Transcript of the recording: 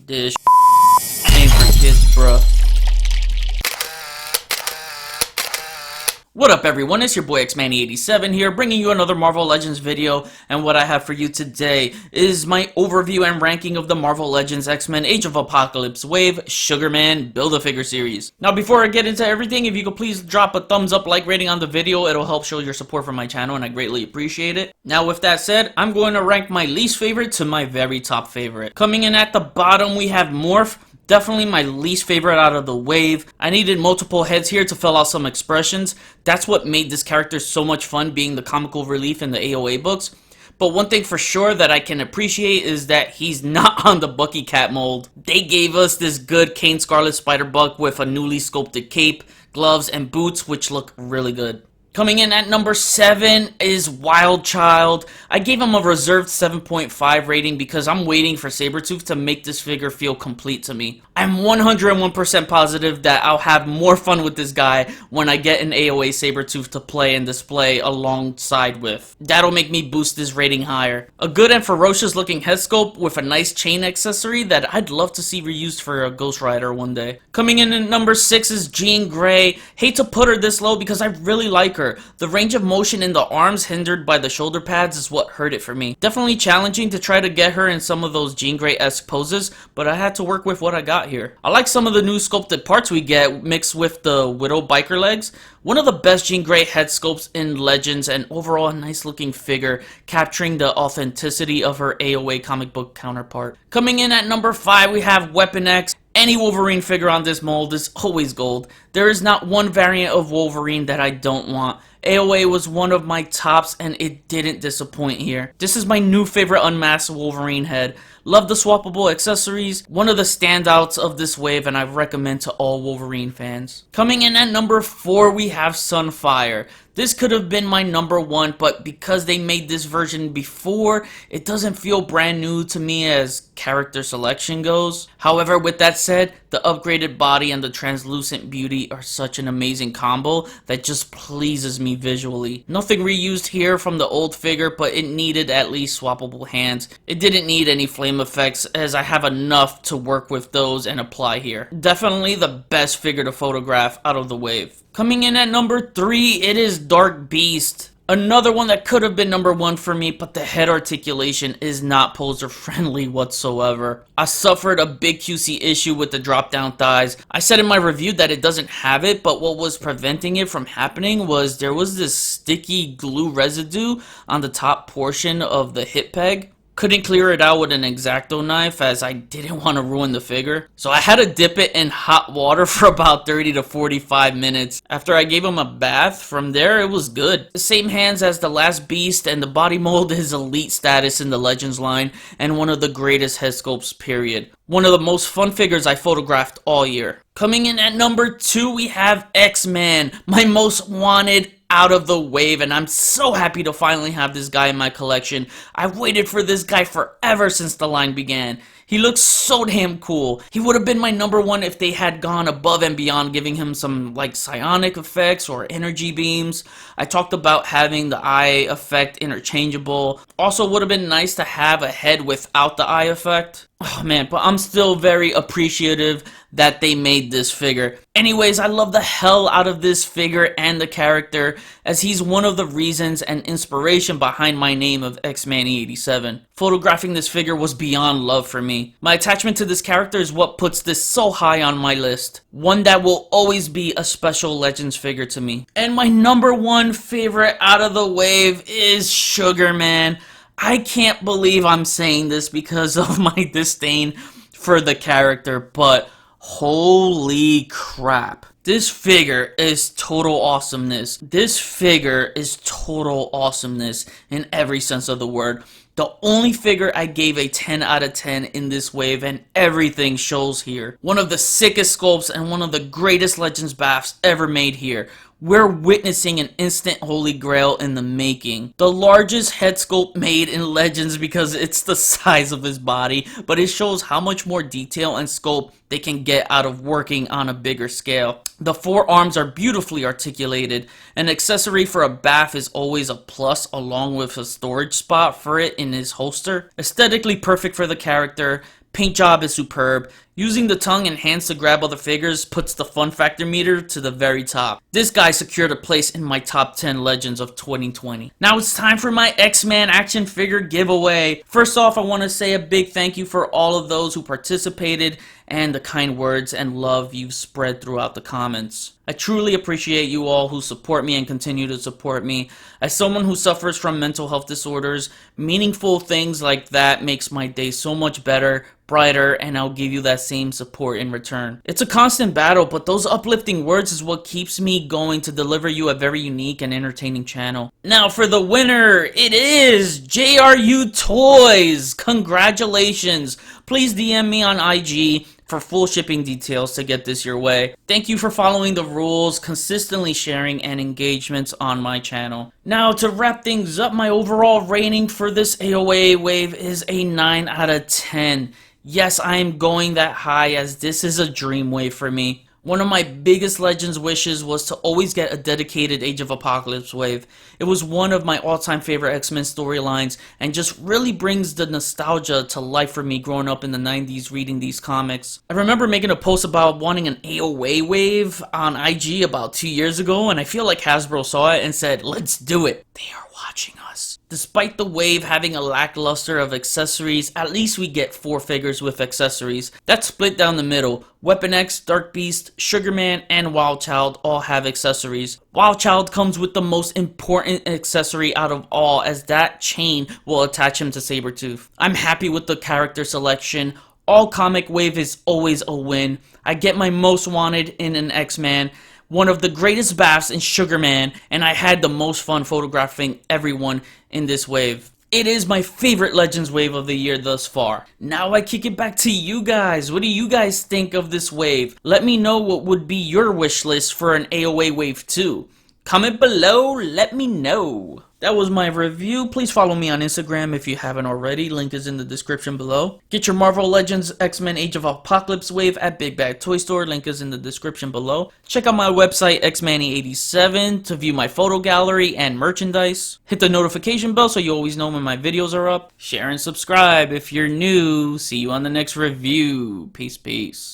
This ain't for kids, bruh. What up everyone, it's your boy XMen87 here, bringing you another Marvel Legends video, and what I have for you today is my overview and ranking of the Marvel Legends X-Men Age of Apocalypse Wave Sugarman Build-A-Figure series. Now before I get into everything, if you could please drop a thumbs up like rating on the video, it'll help show your support for my channel and I greatly appreciate it. Now with that said, I'm going to rank my least favorite to my very top favorite. Coming in at the bottom we have Morphe. Definitely my least favorite out of the wave. I needed multiple heads here to fill out some expressions. That's what made this character so much fun, being the comical relief in the AOA books. But one thing for sure that I can appreciate is that he's not on the Bucky Cat mold. They gave us this good Kane Scarlet Spider-Buck with a newly sculpted cape, gloves, and boots, which look really good. Coming in at number 7 is Wild Child. I gave him a reserved 7.5 rating because I'm waiting for Sabretooth to make this figure feel complete to me. I'm 101% positive that I'll have more fun with this guy when I get an AOA Sabretooth to play and display alongside with. That'll make me boost this rating higher. A good and ferocious looking head sculpt with a nice chain accessory that I'd love to see reused for a Ghost Rider one day. Coming in at number 6 is Jean Grey. Hate to put her this low because I really like her. The range of motion in the arms hindered by the shoulder pads is what hurt it for me. Definitely challenging to try to get her in some of those Jean Grey-esque poses, but I had to work with what I got here. I like some of the new sculpted parts we get mixed with the Widow biker legs. One of the best Jean Grey head sculpts in Legends, and overall a nice looking figure, capturing the authenticity of her AOA comic book counterpart. Coming in at number 5 we have Weapon X. Any Wolverine figure on this mold is always gold. There is not one variant of Wolverine that I don't want. AOA was one of my tops and it didn't disappoint here. This is my new favorite unmasked Wolverine head. Love the swappable accessories, one of the standouts of this wave, and I recommend to all Wolverine fans. Coming in at number 4 we have Sunfire. This could have been my number 1, but because they made this version before, it doesn't feel brand new to me as character selection goes. However, with that said, the upgraded body and the translucent beauty are such an amazing combo that just pleases me visually. Nothing reused here from the old figure, but it needed at least swappable hands. It didn't need any flame effects as I have enough to work with those and apply here. Definitely the best figure to photograph out of the wave. Coming in at number 3, it is Dark Beast. Another one that could have been number 1 for me, but the head articulation is not poser friendly whatsoever. I suffered a big QC issue with the drop down thighs. I said in my review that it doesn't have it, but what was preventing it from happening was there was this sticky glue residue on the top portion of the hip peg. Couldn't clear it out with an X-Acto knife as I didn't want to ruin the figure. So I had to dip it in hot water for about 30 to 45 minutes. After I gave him a bath, from there it was good. The same hands as the last beast, and the body mold is elite status in the Legends line and one of the greatest head sculpts period. One of the most fun figures I photographed all year. Coming in at number 2 we have X-Men, my most wanted out of the wave, and I'm so happy to finally have this guy in my collection. I've waited for this guy forever since the line began. He looks so damn cool. He would have been my number 1 if they had gone above and beyond, giving him some like psionic effects or energy beams. I talked about having the eye effect interchangeable. Also would have been nice to have a head without the eye effect. Oh man, but I'm still very appreciative that they made this figure. Anyways, I love the hell out of this figure and the character, as he's one of the reasons and inspiration behind my name of XMen87. Photographing this figure was beyond love for me. My attachment to this character is what puts this so high on my list. One that will always be a special Legends figure to me. And my number 1 favorite out of the wave is Sugarman. I can't believe I'm saying this because of my disdain for the character, but holy crap. This figure is total awesomeness. This figure is total awesomeness in every sense of the word. The only figure I gave a 10 out of 10 in this wave, and everything shows here. One of the sickest sculpts and one of the greatest Legends baths ever made here. We're witnessing an instant holy grail in the making. The largest head sculpt made in Legends because it's the size of his body, but it shows how much more detail and sculpt they can get out of working on a bigger scale. The forearms are beautifully articulated. An accessory for a bath is always a plus, along with a storage spot for it in his holster. Aesthetically perfect for the character, Paint job is superb. Using the tongue and hands to grab other figures puts the fun factor meter to the very top. This guy secured a place in my top 10 legends of 2020. Now it's time for my X-Men action figure giveaway. First off, I want to say a big thank you for all of those who participated and the kind words and love you've spread throughout the comments. I truly appreciate you all who support me and continue to support me. As someone who suffers from mental health disorders, meaningful things like that makes my day so much better, brighter, and I'll give you that same support in return. It's a constant battle, but those uplifting words is what keeps me going to deliver you a very unique and entertaining channel. Now for the winner, it is JRU Toys. Congratulations. Please DM me on IG for full shipping details to get this your way. Thank you for following the rules, consistently sharing, and engagements on my channel. Now to wrap things up, my overall rating for this AOA wave is a 9 out of 10. Yes, I am going that high as this is a dream wave for me. One of my biggest Legends wishes was to always get a dedicated Age of Apocalypse wave. It was one of my all-time favorite X-Men storylines and just really brings the nostalgia to life for me growing up in the 90s reading these comics. I remember making a post about wanting an AOA wave on IG about 2 years ago, and I feel like Hasbro saw it and said, let's do it. They are watching us. Despite the wave having a lackluster of accessories, at least we get 4 figures with accessories. That's split down the middle. Weapon X, Dark Beast, Sugarman, and Wildchild all have accessories. Wildchild comes with the most important accessory out of all, as that chain will attach him to Sabretooth. I'm happy with the character selection. All comic wave is always a win. I get my most wanted in an X-Man, one of the greatest baths in Sugarman, and I had the most fun photographing everyone in this wave. It is my favorite Legends wave of the year thus far. Now I kick it back to you guys. What do you guys think of this wave? Let me know what would be your wish list for an AOA wave 2. Comment below, let me know. That was my review. Please follow me on Instagram if you haven't already. Link is in the description below. Get your Marvel Legends X-Men Age of Apocalypse wave at Big Bad Toy Store. Link is in the description below. Check out my website xmanny87 to view my photo gallery and merchandise. Hit the notification bell so you always know when my videos are up. Share and subscribe if you're new. See you on the next review. Peace, peace.